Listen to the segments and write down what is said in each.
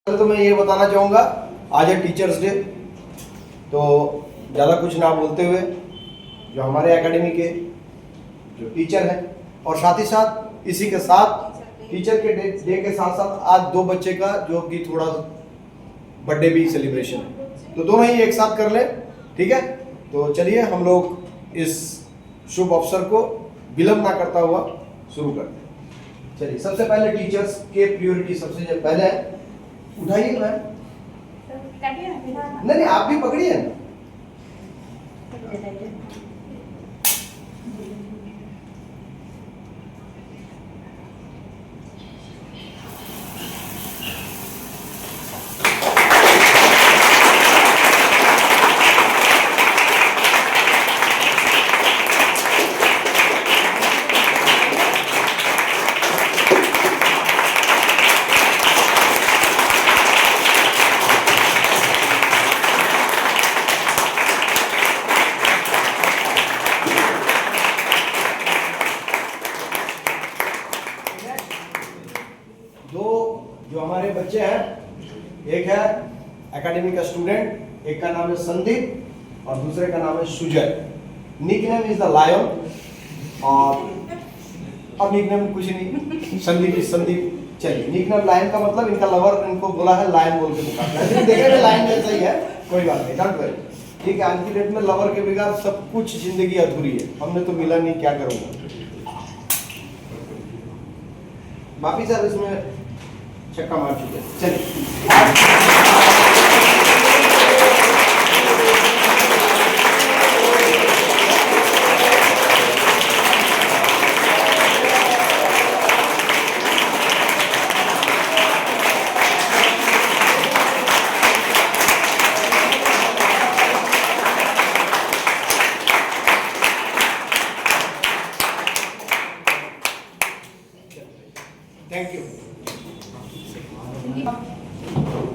तो मैं ये बताना चाहूँगा, आज है टीचर्स डे। तो ज़्यादा कुछ ना बोलते हुए जो हमारे एकेडमी के जो टीचर हैं और साथ ही साथ इसी के साथ टीचर के डे के साथ साथ आज दो बच्चे का जो कि थोड़ा बर्थडे भी सेलिब्रेशन है, तो दोनों ही एक साथ कर ले, ठीक है। तो चलिए हम लोग इस शुभ अवसर को विलंब ना करता हुआ शुरू करते हैं। चलिए, सबसे पहले टीचर्स के प्रायोरिटी सबसे पहले है, उठाइए मैम। नहीं नहीं, आप भी पकड़िए ना। जो हमारे बच्चे हैं, एक है एकेडमी का स्टूडेंट, एक का नाम है संदीप और दूसरे का नाम है Sujay. Nickname is the lion. और अब निकनेम कुछ नहीं, संदीप इज संदीप। चलिए, निकनेम लायन का मतलब इनका लवर इनको बोला है लायन बोल के पुकारता है। देखे में लायन जैसा ही है, कोई बात नहीं, डोंट वरी। ठीक है, आज की डेट में लवर के बगैर सब कुछ जिंदगी अधूरी है। हमने तो मिला नहीं, क्या करूँगा। वापिस सर इसमें चक्का मार चुके हैं। चलिए, थैंक यू।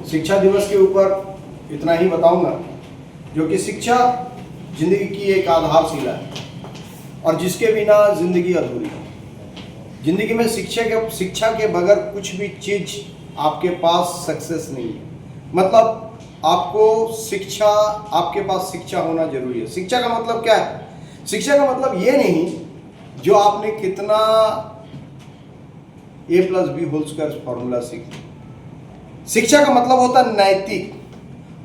शिक्षा दिवस के ऊपर इतना ही बताऊंगा, जो कि शिक्षा जिंदगी की एक आधारशिला है और जिसके बिना जिंदगी अधूरी है। जिंदगी में शिक्षा के बगैर कुछ भी चीज आपके पास सक्सेस नहीं है। मतलब आपके पास शिक्षा होना जरूरी है। शिक्षा का मतलब क्या है? शिक्षा का मतलब ये नहीं जो आपने कितना a+b² फॉर्मूला सीख। शिक्षा का मतलब होता है नैतिक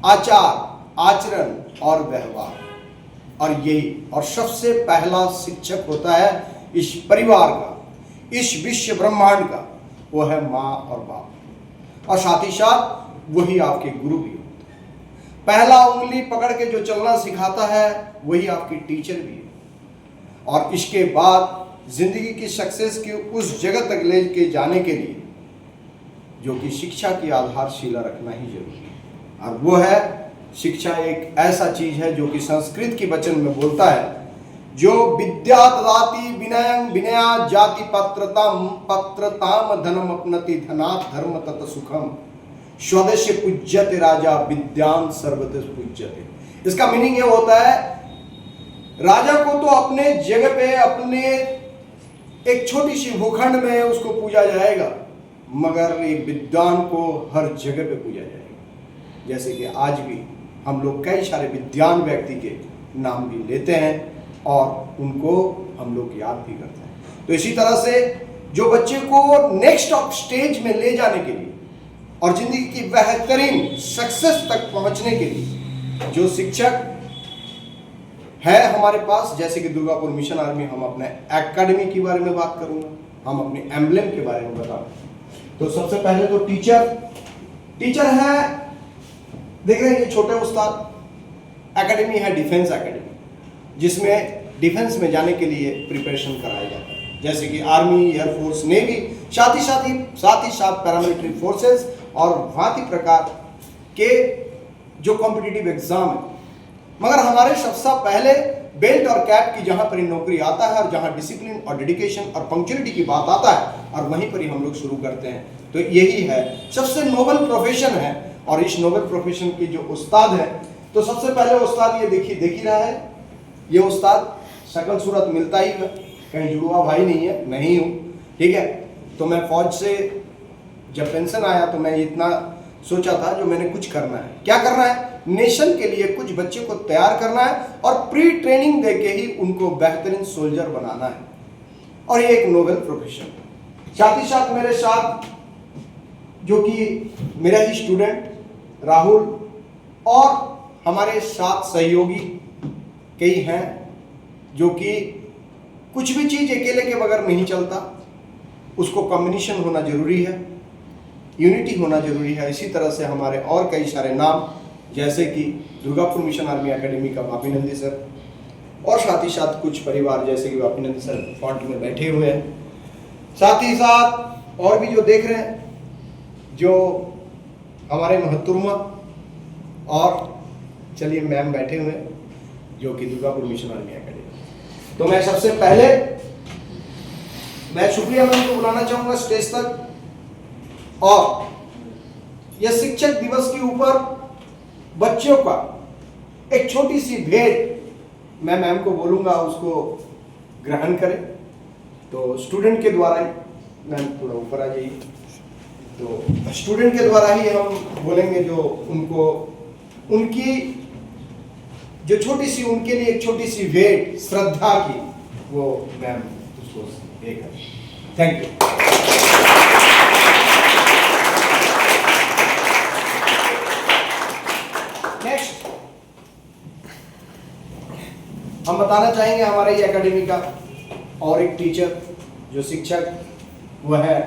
आचार, आचरण और व्यवहार। और सबसे पहला शिक्षक होता है इस परिवार का, इस विश्व ब्रह्मांड का, वो है माँ और बाप। और साथ ही साथ वही आपके गुरु भी होते हैं। पहला उंगली पकड़ के जो चलना सिखाता है वही आपकी टीचर भी है। और इसके बाद जिंदगी की सक्सेस की उस जगह तक ले के जाने के लिए जो कि शिक्षा की आधारशिला रखना ही जरूरी है। और वो है, शिक्षा एक ऐसा चीज है जो कि संस्कृत की वचन में बोलता है, जो विद्या ददाति विनयं विनया जाति पत्रताम धनम अपनति धनात् धर्म तत सुखम स्वदेश पूज्यते राजा विद्यान सर्वदेश पूज्यते। इसका मीनिंग ये होता है, राजा को तो अपने जगह पे, अपने एक छोटी सी भूखंड में उसको पूजा जाएगा, मगर एक विद्वान को हर जगह पे पूजा जाएगा। जैसे कि आज भी हम लोग कई सारे विद्वान व्यक्ति के नाम भी लेते हैं और उनको हम लोग याद भी करते हैं। तो इसी तरह से जो बच्चे को नेक्स्ट स्टेज में ले जाने के लिए और जिंदगी की बेहतरीन सक्सेस तक पहुंचने के लिए जो शिक्षक है हमारे पास, जैसे कि दुर्गापुर मिशन आर्मी, हम अपने एकेडमी के बारे में बात करूंगा, हम अपने एम्ब्लेम के बारे में बताऊंगा। तो सबसे पहले तो टीचर है, देख रहे हैं ये छोटे उस्ताद। एकेडमी है डिफेंस एकेडमी, जिसमें डिफेंस में जाने के लिए प्रिपरेशन कराया जाता है, जैसे कि आर्मी, एयरफोर्स, नेवी, साथ ही साथ पैरामिलिट्री फोर्सेस और भांति प्रकार के जो कॉम्पिटिटिव एग्जाम है। मगर हमारे सबसे पहले बेल्ट और कैप की जहां पर नौकरी आता है और जहां डिसिप्लिन और डेडिकेशन और पंक्चुअलिटी की बात आता है, और वहीं पर ही हम लोग शुरू करते हैं। तो यही है सबसे नोबल प्रोफेशन है। और इस नोबल प्रोफेशन की जो उस्ताद है, तो सबसे पहले उस्ताद ये देख ही रहा है, ये उस्ताद शक्ल सूरत मिलता ही है, कहीं जुड़वा भाई नहीं है, नहीं हूँ, ठीक है। तो मैं फौज से जब पेंशन आया तो मैं इतना सोचा था जो मैंने कुछ करना है। क्या करना है? नेशन के लिए कुछ बच्चे को तैयार करना है और प्री ट्रेनिंग देके ही उनको बेहतरीन सोल्जर बनाना है, और ये एक नोबेल प्रोफेशन। साथ ही साथ मेरे साथ जो कि मेरा ही स्टूडेंट राहुल और हमारे साथ सहयोगी कई हैं, जो कि कुछ भी चीज़ अकेले के बगैर नहीं चलता, उसको कॉम्बिनेशन होना जरूरी है, यूनिटी होना जरूरी है। इसी तरह से हमारे और कई सारे नाम, जैसे कि दुर्गापुर मिशन आर्मी एकेडमी का वापी नंदी सर, और साथ ही साथ कुछ परिवार जैसे कि वापी नंदी सर फ्रंट में बैठे हुए हैं। साथ ही साथ और भी जो देख रहे हैं, जो हमारे महतरमा, और चलिए मैम बैठे हुए हैं जो कि दुर्गापुर मिशन आर्मी एकेडमी। तो मैं सबसे पहले मैं शुक्रिया मैम को बुलाना चाहूंगा स्टेज तक, और यह शिक्षक दिवस के ऊपर बच्चों का एक छोटी सी भेंट मैं मैम को बोलूंगा, उसको ग्रहण करें। तो स्टूडेंट के द्वारा ही, मैम थोड़ा ऊपर आ जाइए, तो स्टूडेंट के द्वारा ही हम बोलेंगे, जो उनको उनकी जो छोटी सी, उनके लिए एक छोटी सी भेंट श्रद्धा की, वो मैम उसको एक है। Thank you. नेक्स्ट हम बताना चाहेंगे हमारे ये एकेडमी का और एक टीचर, जो शिक्षक, वह है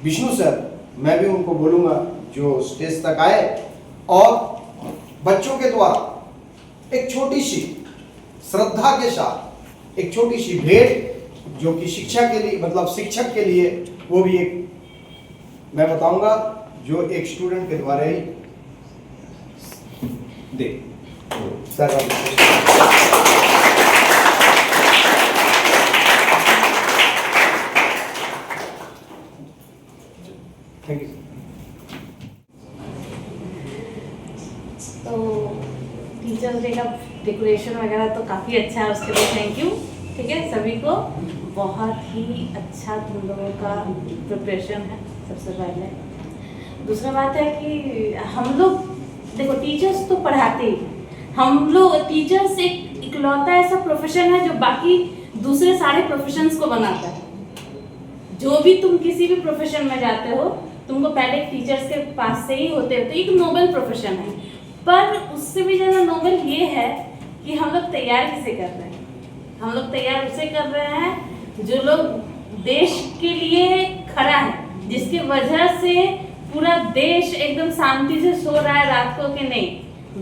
विष्णु सर। मैं भी उनको बोलूंगा जो स्टेज तक आए और बच्चों के द्वारा एक छोटी सी श्रद्धा के साथ एक छोटी सी भेंट, जो कि शिक्षा के लिए, मतलब शिक्षक के लिए, वो भी एक मैं बताऊंगा जो एक स्टूडेंट के द्वारा ही दे सर। Thank you. तो टीचर्स डे का डेकोरेशन वगैरह तो काफ़ी अच्छा है, उसके लिए थैंक यू। ठीक है, सभी को बहुत ही अच्छा तुम लोगों का प्रिपरेशन है सबसे पहले। दूसरा बात है कि हम लोग देखो, टीचर्स तो पढ़ाते ही, हम लोग टीचर्स एक इकलौता ऐसा प्रोफेशन है जो बाकी दूसरे सारे प्रोफेशंस को बनाता है। जो भी तुम किसी भी प्रोफेशन में जाते हो, तुमको पहले टीचर्स के पास से ही होते हो, तो एक नोबेल प्रोफेशन है। पर उससे भी ज़्यादा नोबेल ये है कि हम लोग तैयार किसे कर रहे हैं। हम लोग तैयार उसे कर रहे हैं जो लोग देश के लिए खड़ा है, जिसकी वजह से पूरा देश एकदम शांति से सो रहा है रात को, कि नहीं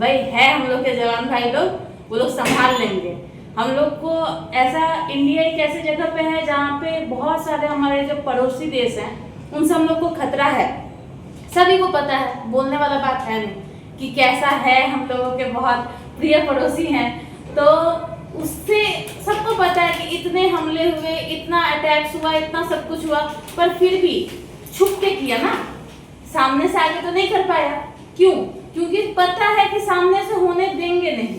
भाई है हम लोग के जवान भाई लोग, वो लोग संभाल लेंगे। हम लोग को ऐसा, इंडिया एक ऐसी जगह पे है जहाँ पे बहुत सारे हमारे जो पड़ोसी देश हैं उनसे हम लोग को खतरा है, सभी को पता है, बोलने वाला बात है नहीं कि कैसा है। हम लोगों के बहुत प्रिय पड़ोसी हैं, तो उससे सबको पता है कि इतने हमले हुए, इतना अटैक्स हुआ, इतना सब कुछ हुआ, पर फिर भी छुप के किया ना, सामने से आके तो नहीं कर पाया। क्यों? क्योंकि पता है कि सामने से होने देंगे नहीं,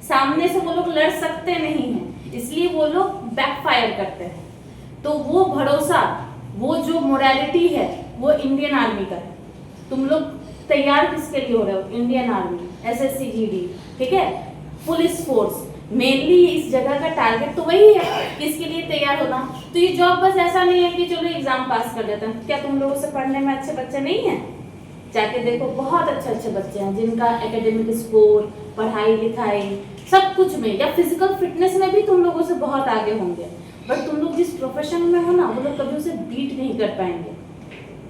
सामने से वो लोग लड़ सकते नहीं हैं, इसलिए वो लोग बैकफायर करते हैं। तो वो भरोसा, वो जो मोरालिटी है, वो इंडियन आर्मी का है। तुम लोग तैयार किसके लिए हो रहे हो? इंडियन आर्मी, SSC GD, ठीक है, पुलिस फोर्स, मेनली इस जगह का टारगेट तो वही है, किसके लिए तैयार होना। तो ये जॉब बस ऐसा नहीं है कि चलो एग्जाम पास कर लेते हैं। क्या तुम लोगों से पढ़ने में अच्छे बच्चे नहीं हैं? जाके देखो, बहुत अच्छे अच्छे बच्चे हैं जिनका एकेडमिक स्कोर, पढ़ाई लिखाई सब कुछ में, या फिजिकल फिटनेस में भी तुम लोगों से बहुत आगे होंगे। बट तुम लोग जिस प्रोफेशन में हो ना, वो लोग कभी उसे बीट नहीं कर पाएंगे।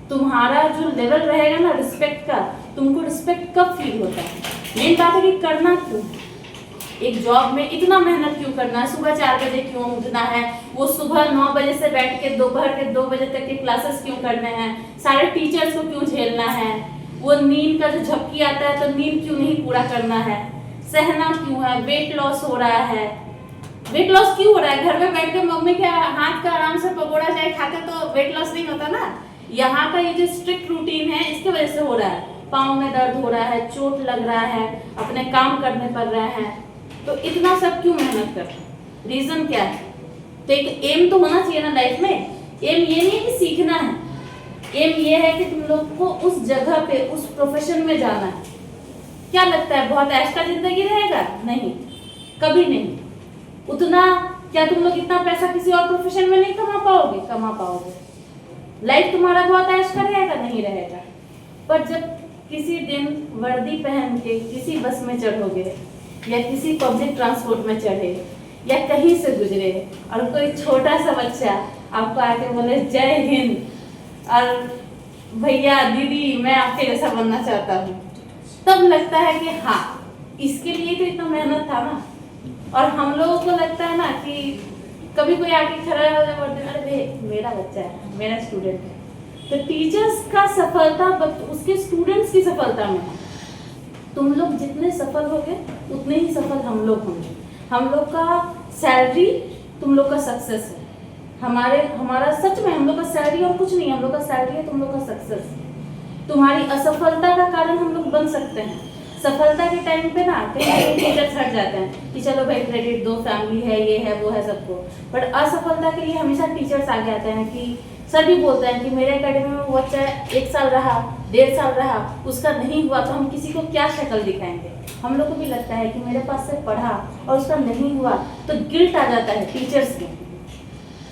तुम्हारा जो लेवल रहेगा ना रिस्पेक्ट का, तुमको रिस्पेक्ट कब फील होता है? मेन बात है कि करना क्यों, एक जॉब में इतना मेहनत क्यों करना है, सुबह 4 बजे क्यों उठना है, वो सुबह 9 बजे से बैठ के दोपहर के 2 बजे तक के क्लासेस क्यों करने हैं, सारे टीचर्स को क्यों झेलना है, वो नींद का जो झपकी आता है तो नींद क्यों नहीं पूरा करना है, सहना क्यों है, वेट लॉस हो रहा है। वेट लॉस क्यों हो रहा है? घर में बैठ के मम्मी के हाथ का आराम से पकौड़ा चाय खाते तो वेट लॉस नहीं होता ना। यहाँ का ये जो स्ट्रिक्ट रूटीन है, इसके वजह से हो रहा है। पाँव में दर्द हो रहा है, चोट लग रहा है, अपने काम करने पड़ रहा है, तो इतना सब क्यों मेहनत कर रहे हैं? रीजन क्या है? तो एक एम तो होना चाहिए ना लाइफ में। एम ये नहीं है कि सीखना है, एम ये है कि तुम लोग को उस जगह पे उस प्रोफेशन में जाना है। क्या लगता है बहुत ऐश का जिंदगी रहेगा? नहीं, कभी नहीं। उतना क्या तुम लोग इतना पैसा किसी और प्रोफेशन में नहीं कमा पाओगे? कमा पाओगे। लाइफ तुम्हारा बहुत ऐश का रहेगा? नहीं रहेगा। पर जब किसी दिन वर्दी पहन के किसी बस में चढ़ोगे या किसी पब्लिक ट्रांसपोर्ट में चढ़े या कहीं से गुजरे और कोई छोटा सा बच्चा आपको आके बोले जय हिंद और भैया दीदी मैं आपके जैसा बनना चाहता हूँ, तब लगता है कि हाँ इसके लिए तो इतना मेहनत था ना। और हम लोगों को लगता है ना कि कभी कोई आके खड़ा हो जाए, अरे भाई मेरा बच्चा है, मेरा स्टूडेंट है। तो टीचर्स का सफलता उसके स्टूडेंट्स की सफलता में है। तुम लोग जितने सफल होगे उतने ही सफल हम लोग होंगे। हम लोग का सैलरी तुम लोग का सक्सेस है। हमारा सच में हम लोग का सैलरी और कुछ नहीं, हम लोग का सैलरी है तुम लोग का सक्सेस। तुम्हारी असफलता का कारण हम लोग बन सकते हैं। सफलता के टाइम पे ना कहीं टीचर्स हट जाते हैं कि चलो भाई क्रेडिट दो, फैमिली है, ये है वो है सबको। बट असफलता के लिए हमेशा टीचर्स आगे आते हैं कि सर भी बोलते हैं कि मेरे एकेडमी में वो बच्चा 1 साल रहा, 1.5 साल रहा, उसका नहीं हुआ तो हम किसी को क्या शक्ल दिखाएंगे। हम लोग को भी लगता है कि मेरे पास से पढ़ा और उसका नहीं हुआ तो गिल्ट आ जाता है टीचर्स को।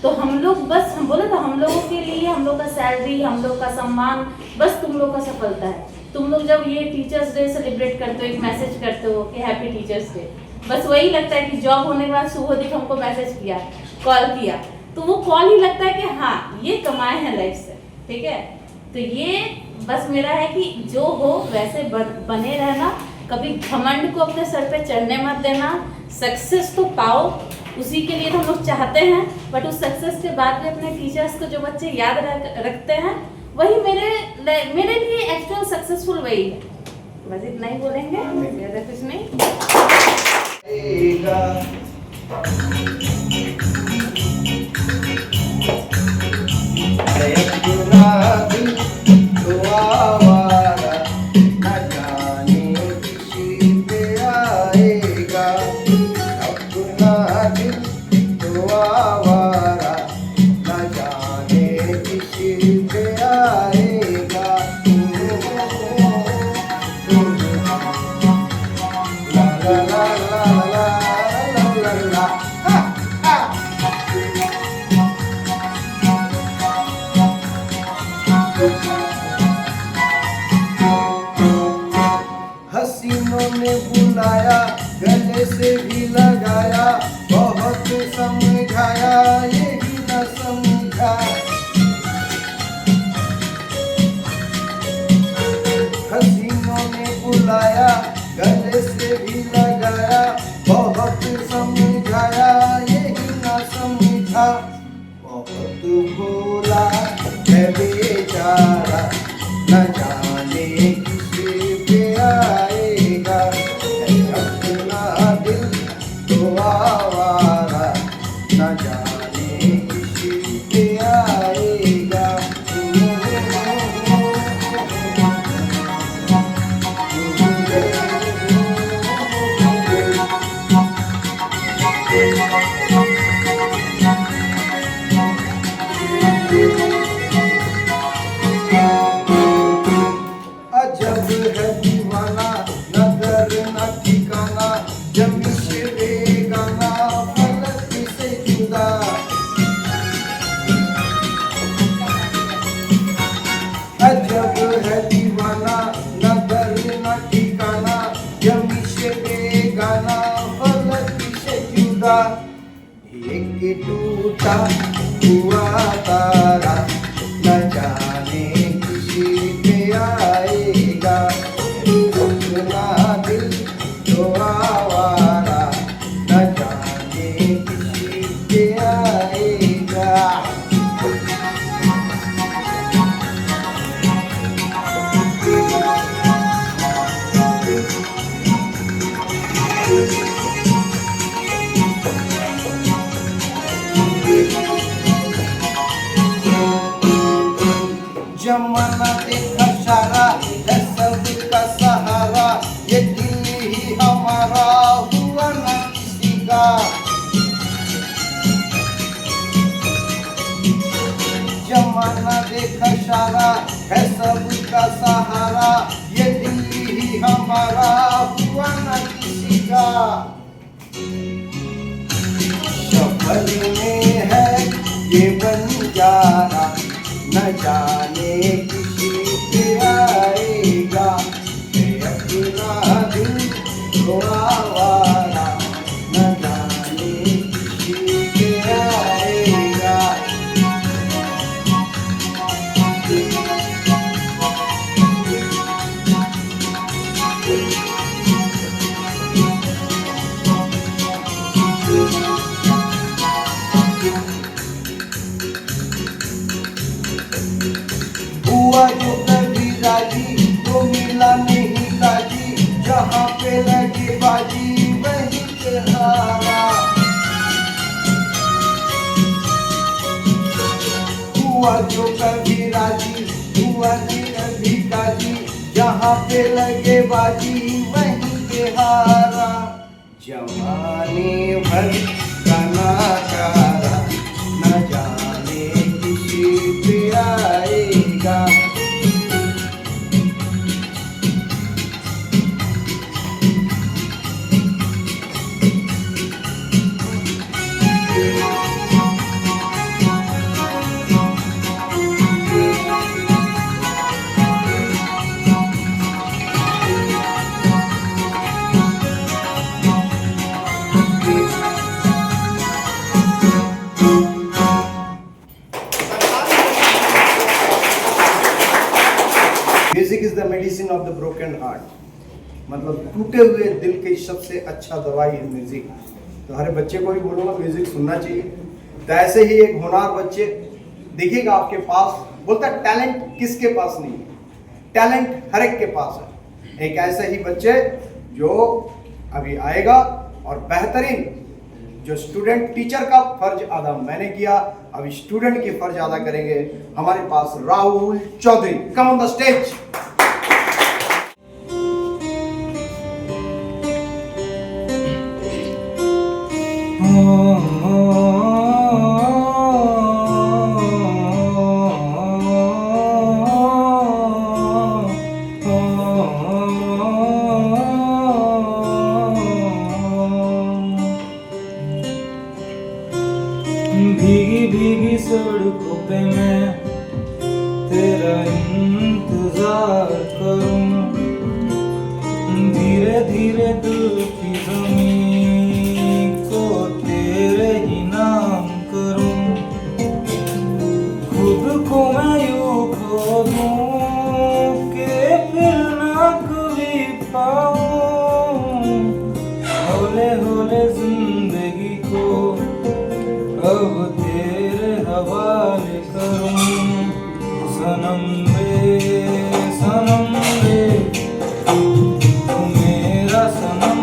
तो हम लोग बस हम बोले तो हम लोगों के लिए हम लोग का सैलरी, हम लोग का सम्मान बस तुम लोग का सफलता है। तुम लोग जब ये टीचर्स डे सेलिब्रेट करते हो, एक मैसेज करते हो कि हैप्पी टीचर्स डे, बस वही लगता है कि जॉब होने के बाद शुभदीप हमको मैसेज किया, कॉल किया, तो वो कॉल ही लगता है कि हाँ ये कमाए हैं लाइफ से। ठीक है, तो ये बस मेरा है कि जो हो वैसे बने रहना, कभी घमंड को अपने सर पे चढ़ने मत देना। सक्सेस तो पाओ, उसी के लिए तो हम लोग चाहते हैं, बट उस सक्सेस के बाद भी अपने टीचर्स को जो बच्चे याद रखते हैं वही मेरे लिए एक्चुअल सक्सेसफुल वही है। बस इतना ही बोलेंगे, ज़्यादा कुछ नहीं। हसीनों ने बुलाया, गले से भी लगाया, बहुत समझाया यही न समझा। हसीनों ने बुलाया, गले से भी लगाया, बहुत समझाया यही न समझा। बहुत बोला है बेचारा, न जाने किसी पे आएगा। अपना दिल तो आवारा, न जाने किसी पे आएगा। अजब है दीवाना, नजर न ठिकाना, जमी से बेगाना, फलक से जुदा। अजब है दीवाना, नजर न ठिकाना, जमी से बेगाना, फलक से जुदा। एक टूटा हुआ तारा, न जाने किसी पे आएगा। अपना दिल तो आवारा, न जाने किसी पे आएगा। इशारा है सबका सहारा, ये दिल्ली ही हमारा हुआ न किसी का। शफल में है ये बंजारा, न जाने किसी पे आएगा, ये अपना दिल तो आवारा, न जाने किसी पे आएगा। हुआ जो कभी राजी तो मिला नहीं ताजी, जहाँ पे लगे बाजी वहीं पे हारा। हुआ जो कभी राजी हुआ नहीं कभी काजी, जहाँ पे लगे बाजी वहीं पे हारा। जमाने भर का नाकारा, न जाने किसी पे आएगा। Music is the medicine of the broken heart, मतलब टूटे हुए दिल की सबसे अच्छा दवाई है म्यूजिक। तो हर बच्चे को भी बोलूँगा म्यूजिक सुनना चाहिए। तो ऐसे ही एक होनहार बच्चे देखिएगा आपके पास, बोलता टैलेंट किसके पास नहीं है, टैलेंट हर एक के पास है। एक ऐसे ही बच्चे जो अभी आएगा और बेहतरीन जो स्टूडेंट, टीचर का फर्ज अदा मैंने किया, अभी स्टूडेंट की फर्ज अदा करेंगे हमारे पास Rahul Chaudhary. Come on the stage. भीगी भीगी सड़कों पे मैं तेरा इंतजार करूं, धीरे धीरे दिल की ज़मीं को तेरे ही नाम करूं। खुद को मैं यूं खो दूं कि फिर ना कभी पाऊं, हौले हौले जिंदगी को अब तेरे हवाले करूं। सनम रे तू मेरा सनम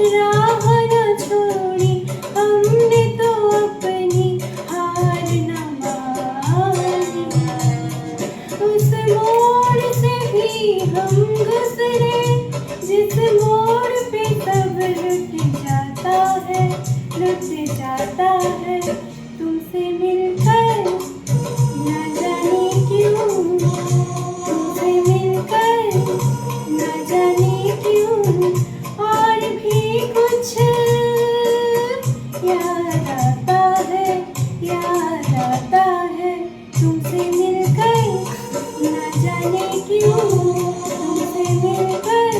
राह न छोड़ी, हमने तो अपनी हार न मानी। उस मोड़ से भी हम गुजरे जिस मोड़ पे सब लुट जाता है, लुट जाता है। तुमसे मिलकर न जाने क्यों, तुमसे मिलकर न जाने क्यों और भी कुछ याद आता है, याद आता है। तुमसे मिलकर न जाने क्यों, तुमसे मिलकर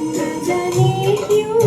न जाने क्यों।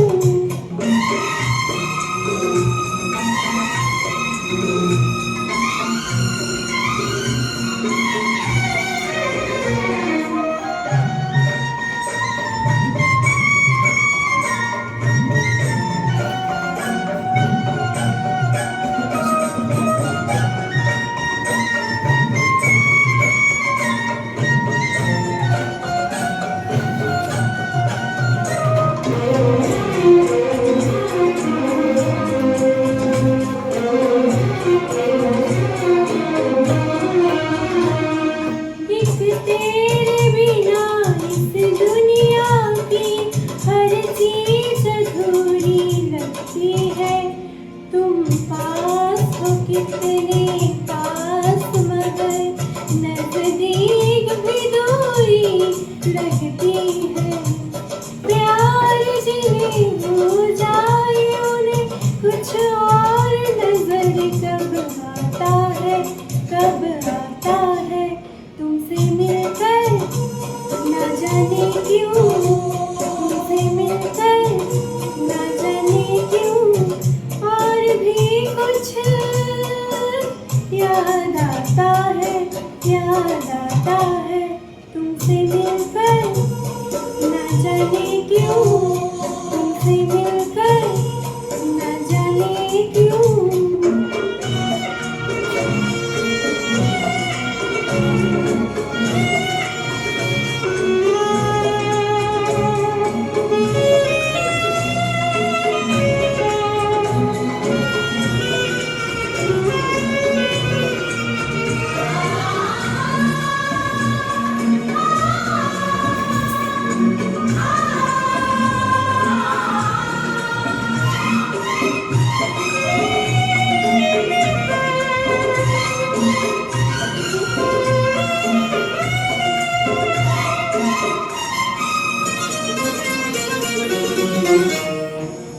एक तेरे बिना इस दुनिया की हर चीज अधूरी लगती है। तुम पास हो कितने पास, मगर नजदीक भी दूरी लगती है। प्यार जिन्हें हो जाए उन्हें कुछ और नजर कब आता है, कब आता है। तुमसे मिलकर न जाने क्यों, तुमसे मिलकर न जाने क्यों और भी कुछ याद आता है, याद आता है। तुमसे मिलकर न जाने क्यों, तुमसे मिलकर न जाने क्यों।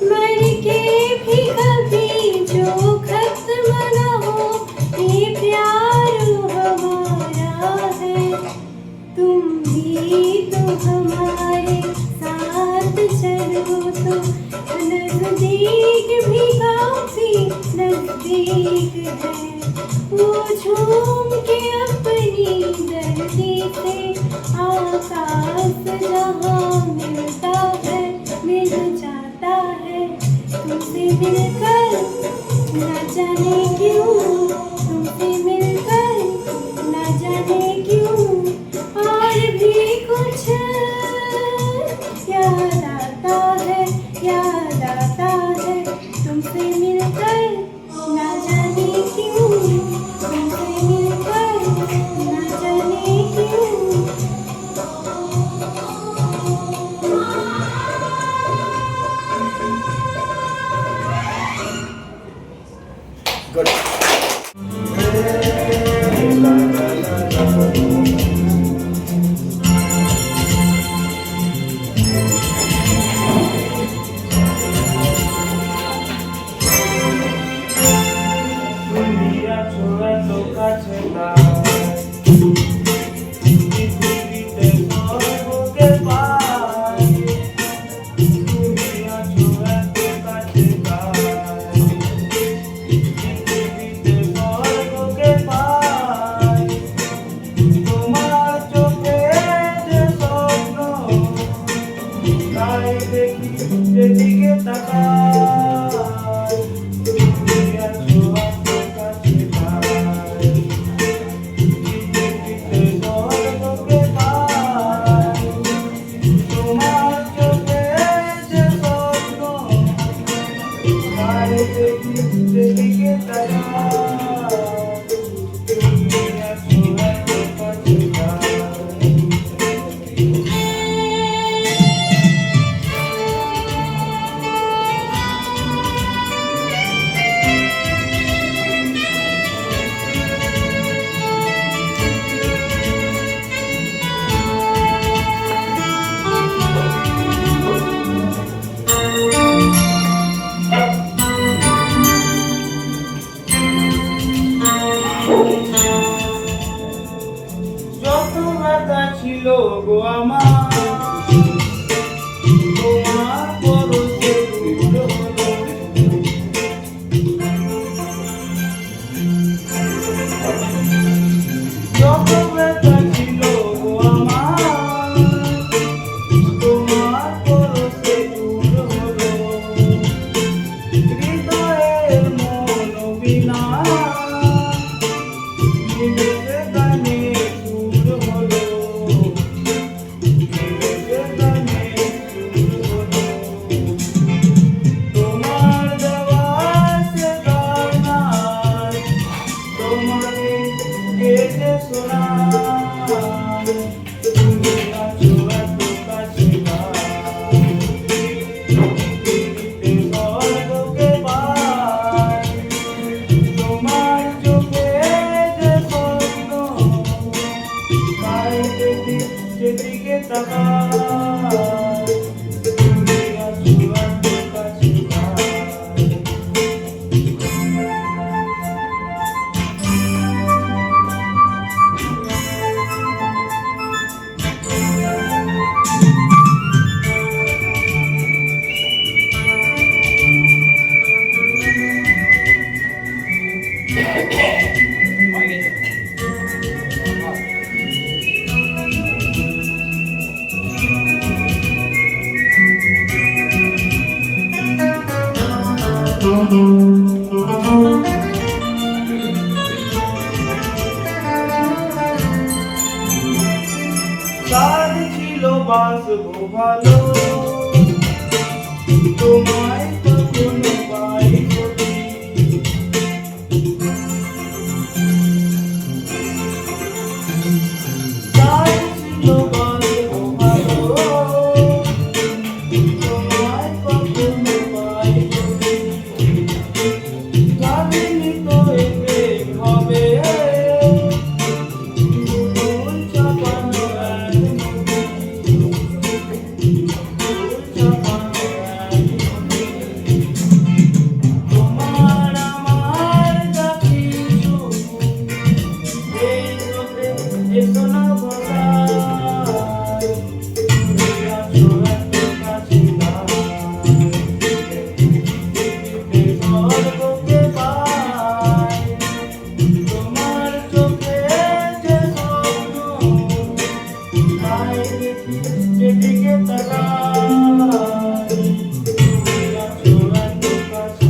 मर के भी कभी जो खत्म न हो, ये प्यार हमारा है। तुम भी तो हमारे साथ चलो तो नजदीक भी काफी नजदीक है। वो झूम के अपनी धरती से आकाश जहाँ मिलता है, मिल जाता है। तुमसे मिलकर न जाने क्यों, तुमसे मिलकर न जाने क्यों और भी कुछ याद आता है, याद आता है। तुमसे मिलकर न जाने क्यों, तुमसे मिलकर न जाने क्यों। गुड। দুনিয়া ছোঁয়া তো কাছে নাই, পৃথিবীতে স্বর্গকে পাই। দুনিয়া ছোঁয়া তো কাছে নাই, পৃথিবীতে স্বর্গকে পাই। তোমার চোখে যে স্বপ্ন, তাই দেখি যেদিকে তাকাই। দুনিয়া ছোঁয়া তো কাছে নাই, পৃথিবীতে স্বর্গকে পাই। তোমার চোখে যে স্বপ্ন, दुनिया सुअंत का शिकार সাদ ছিল বাস ভালো তোমায় কখনো পাইনি সাদ ছিল বাস ভালো তোমায় কখনো পাইনি ভাবিনি তো এতে হবে ফুল চাপানো এক নদী ফুল চাপানো এক নদী তোমার আমার যা কিছু এই স্রোতে এসো না ভোলায় তুমি আছো এত কাছে স্বর্গকে পাই তোমার চোখে যে স্বপ্ন তাই দেখি যেদিকে তাকাই তুমি আছো এত কাছে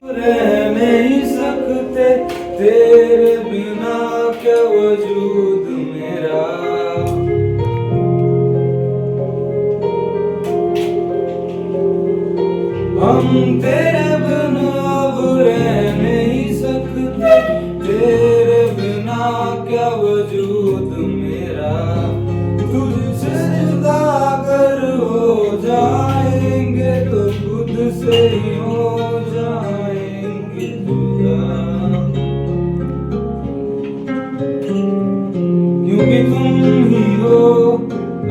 रह नहीं सकते तेरे बिना क्या वजूद मेरा हम तेरे बिना अब रह नहीं सकते तेरे बिना क्या वजूद मेरा तुझसे जुदा अगर हो जाएंगे तो खुद से ही हो जाएंगे जुदा क्योंकि तुम ही हो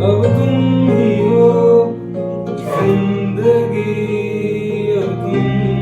अब तुम ही हो जिंदगी अब तुम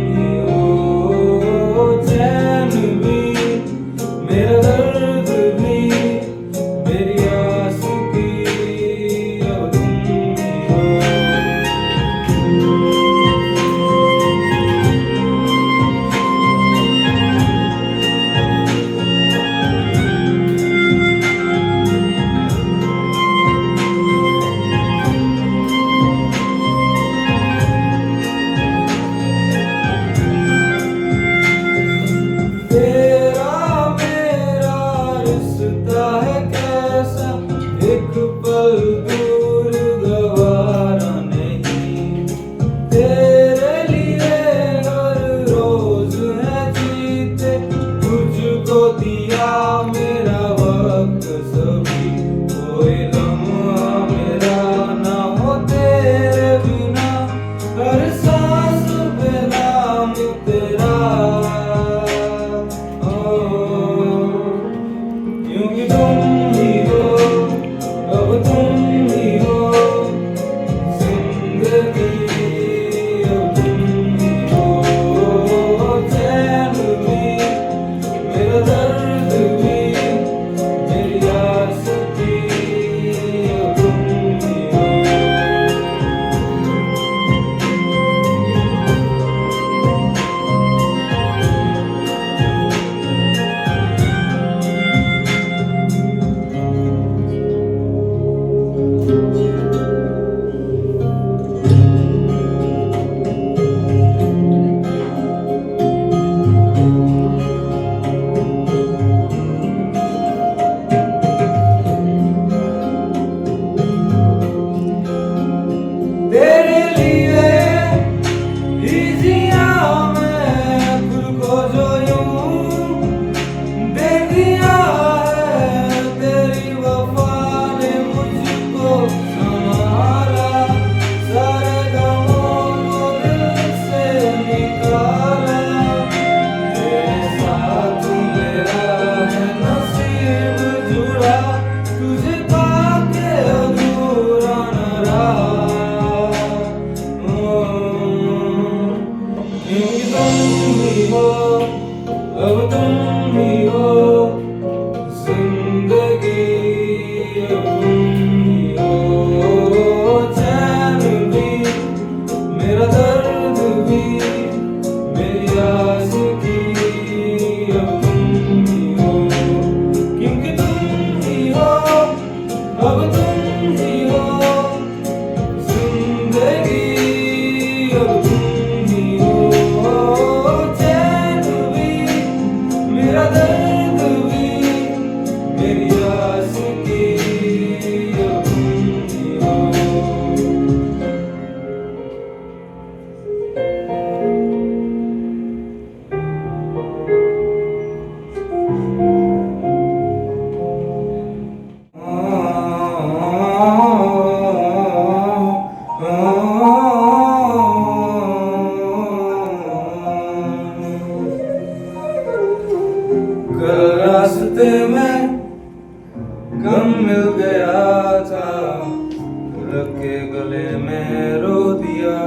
लगे गले में रो दिया,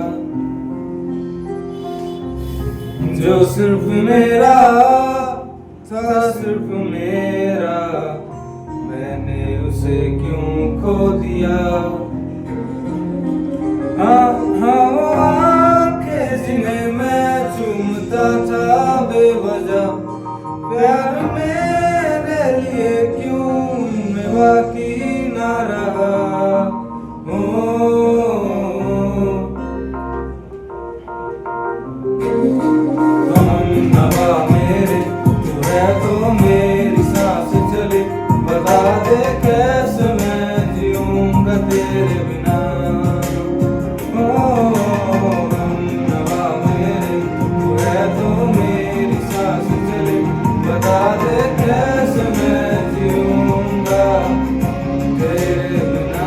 जो सिर्फ मेरा था, सिर्फ मेरा, मैंने उसे क्यों खो दिया। हाँ हाँ वो आंखें जिन्हें मैं चूमता था बेवजह, प्यार मेरे लिए क्यों मैं बाकी ना रहा। हम नवा मेरे, तू है तो मेरी सांस चले, बता दे कैसे मैं जीऊंगा तेरे बिना। हम नवा मेरे, तू है तो मेरी सांस चले, बता दे कैसे मैं जीऊंगा तेरे बिना।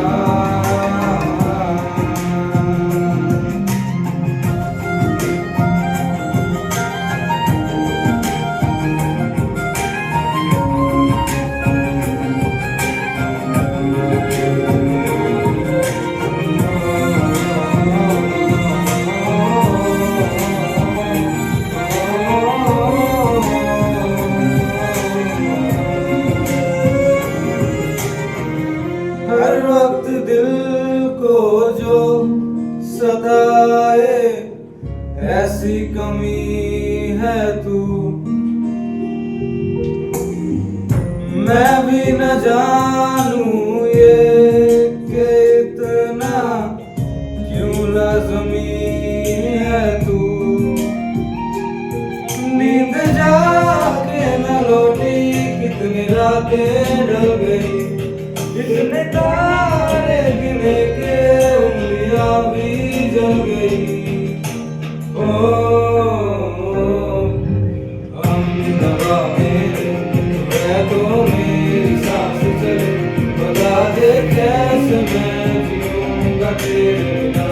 हर वक्त दिल को जो सताए, ऐसी कमी है तू, मैं भी न जानूं ये कि इतना क्यों लाज़मी है तू। नींद जाके न लौटी, कितनी रातें ढल गई, इतने तारे गिने के उंगलियां भी जल गई। हम नवा मेरे, तू है तो मेरी सांस चले, बता दे कैसे मैं जीऊंगा तेरे बिना।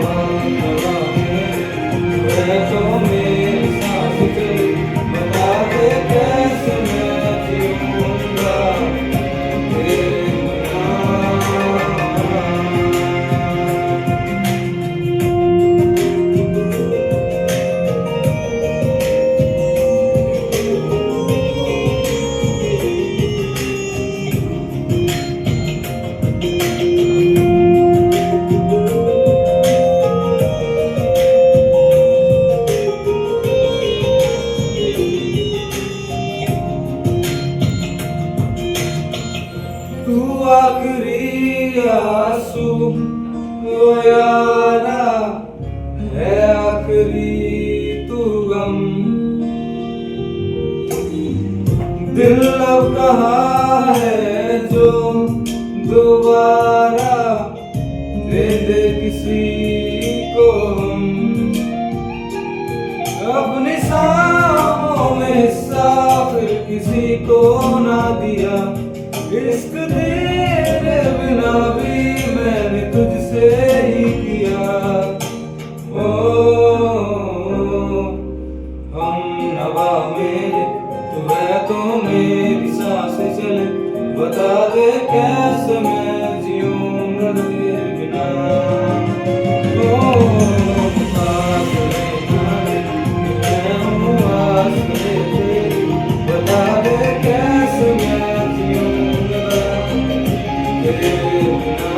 हम नवा मेरे, तू है तो मेरी सांस चले, बता दे कैसे मैं जीऊंगा तेरे बिना। तू आखिरी आंसू ओ यारा है, आखिरी तू गम। दिल अब कहाँ है जो दोबारा दे दे किसी को हम, अपनी सांसों में हिस्सा फिर किसी को ना दिया। इश्क तेरे बिना भी मैंने तुझसे ही किया। हम नवा मेरे, तू है तो मेरी सांस चले, बता दे कैसे मैं जीऊंगा तेरे बिना। सांस ले मैं हूँ आस ले तेरी, बता दे कैसे मैं जीऊंगा तेरे बिना।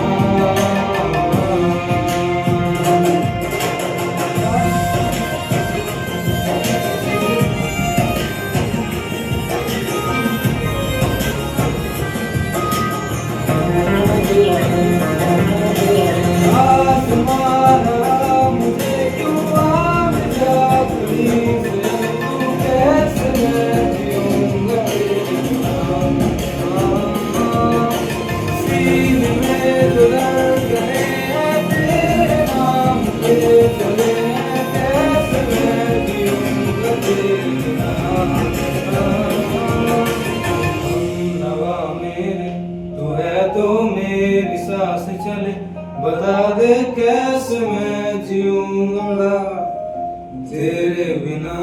बता दे कैसे मैं जीऊंगा तेरे बिना।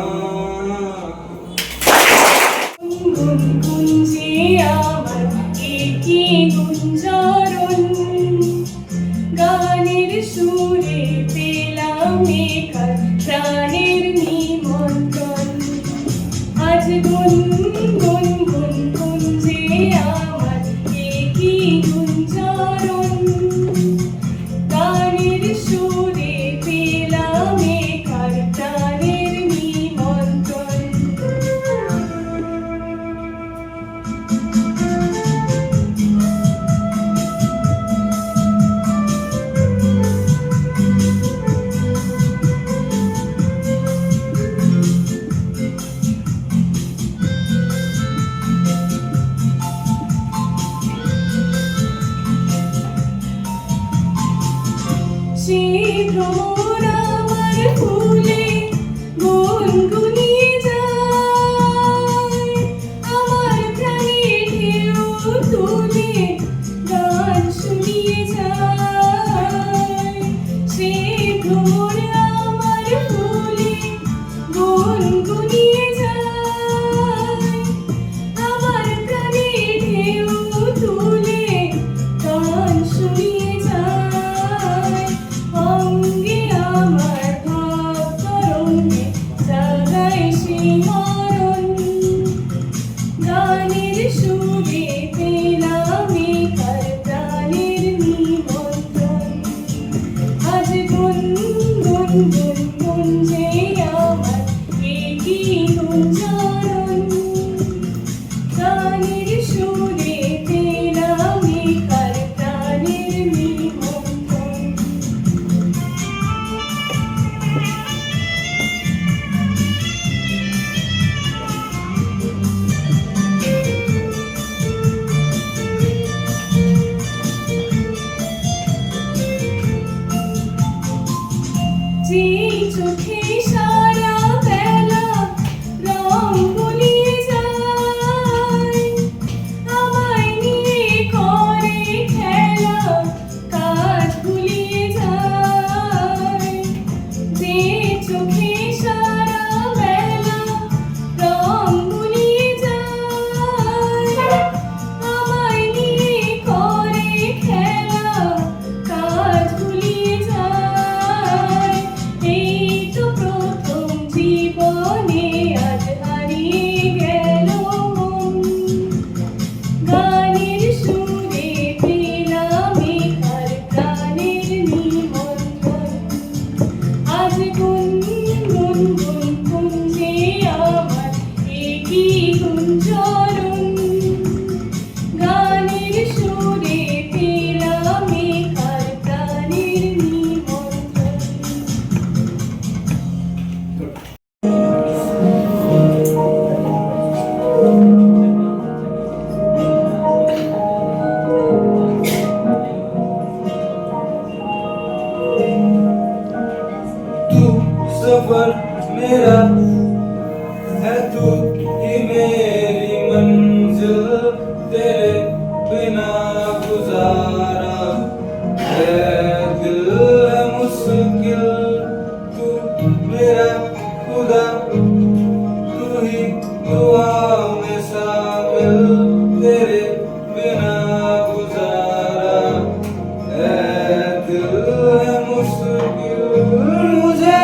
गुनगुन से आवर एकी गुन গুঞ্জরণ গানের সুরে পেলাম একার প্রাণের নিমন্ত্রণ আজ গুন গুন গুন গুঞ্জে আমার একই গুঞ্জরণ গানের সুরে পেলাম একার প্রাণের নিমন্ত্রণ সেই ভ্রমর আমার ফুলে গুনগুনিয়ে যায় আমার প্রাণে ঢেউ তুলে গান শুনিয়ে যায় সেই ভ্রমর আমার ফুলে গুনগুনিয়ে যায় আমার প্রাণে ঢেউ তুলে গান শুনিয়ে যায় অঙ্গে আমার ভাব তরঙ্গে জাগায় শিহরণ গানের সুরে পেলাম একার প্রাণের নিমন্ত্রণ আজ গুন গুন গুন গুঞ্জে আমার একই গুঞ্জরণ গানের সুরে পেলাম একার প্রাণের নিমন্ত্রণ যে চোখে সারা বেলা রং গুলিয়ে যায় আমায় নিয়ে করে খেলা কাজ ভুলিয়ে যায় যে চোখে সারা বেলা রং গুলিয়ে যায় আমায় নিয়ে করে খেলা কাজ ভুলিয়ে যায় এই তো প্রথম জীবনে আজ হারিয়ে গেল মন গানের সুরে পেলাম একার প্রাণের নিমন্ত্রণ আজ গুন গুন গুন গুঞ্জে আমার একই গুঞ্জরণ গানের সুরে পেলাম একার প্রাণের নিমন্ত্রণ तू सफर मेरा है तू ही मेरी मंजिल तेरे बिना गुजारा है दिल है मुश्किल तू मेरा खुदा तू ही दुआ में शामिल तेरे बिना गुजारा है दिल है मुश्किल मुझे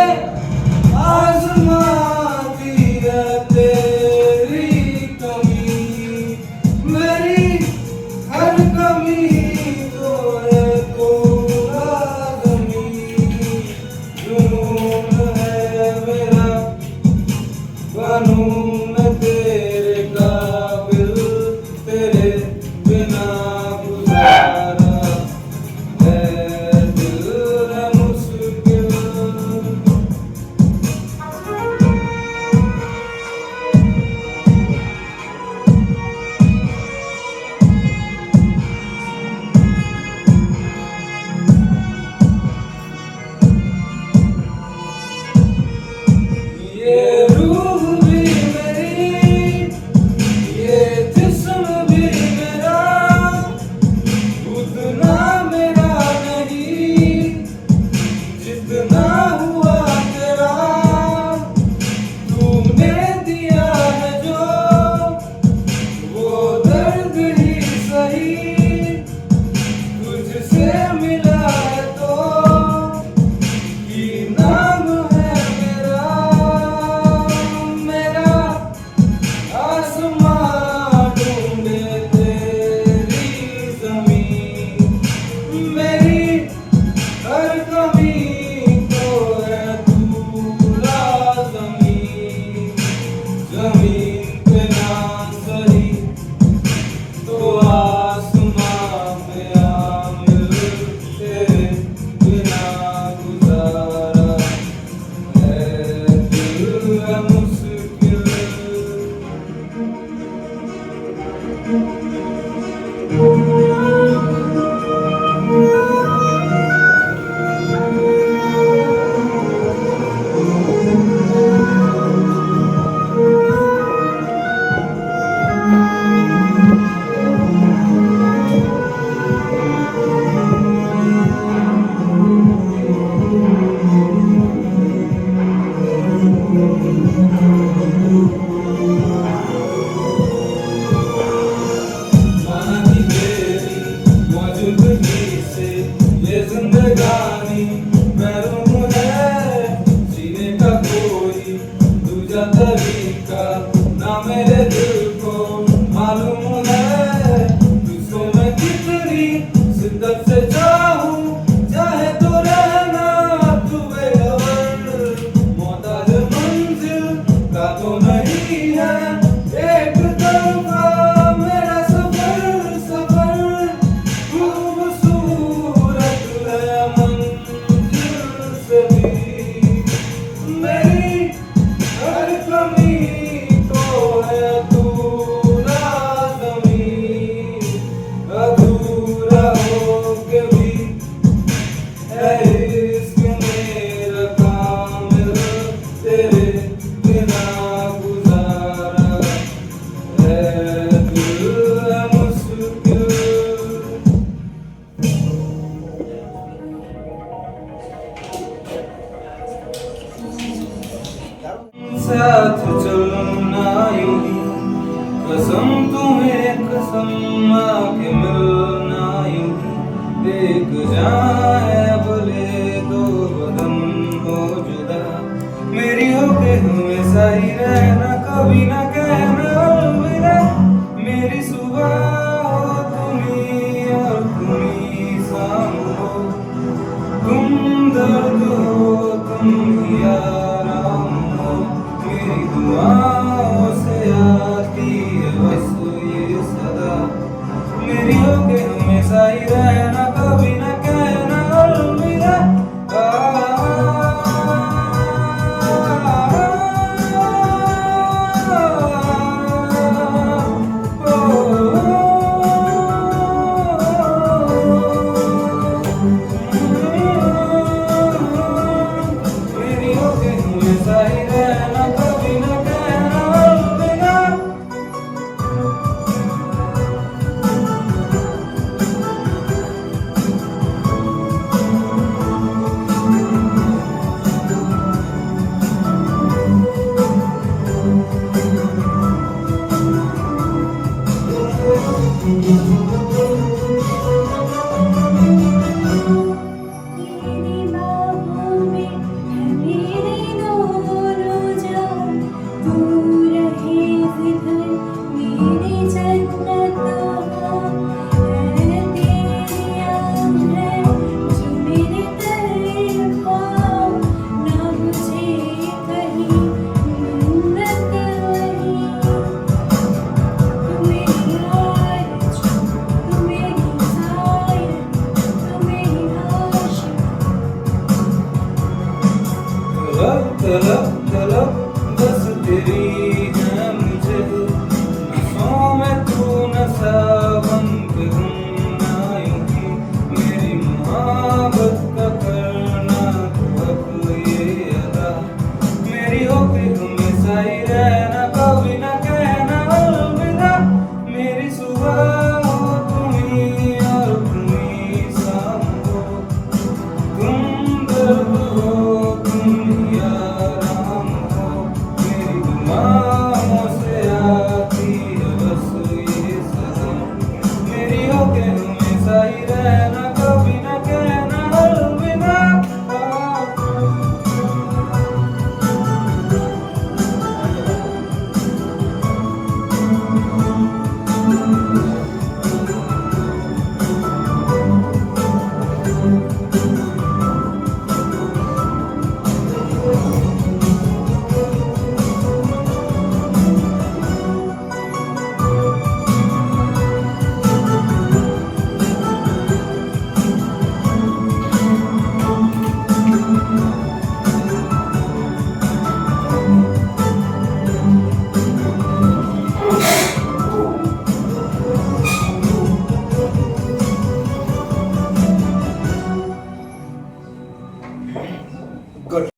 आजमाती है तेरी कमी मेरी हर कमी तो सबसे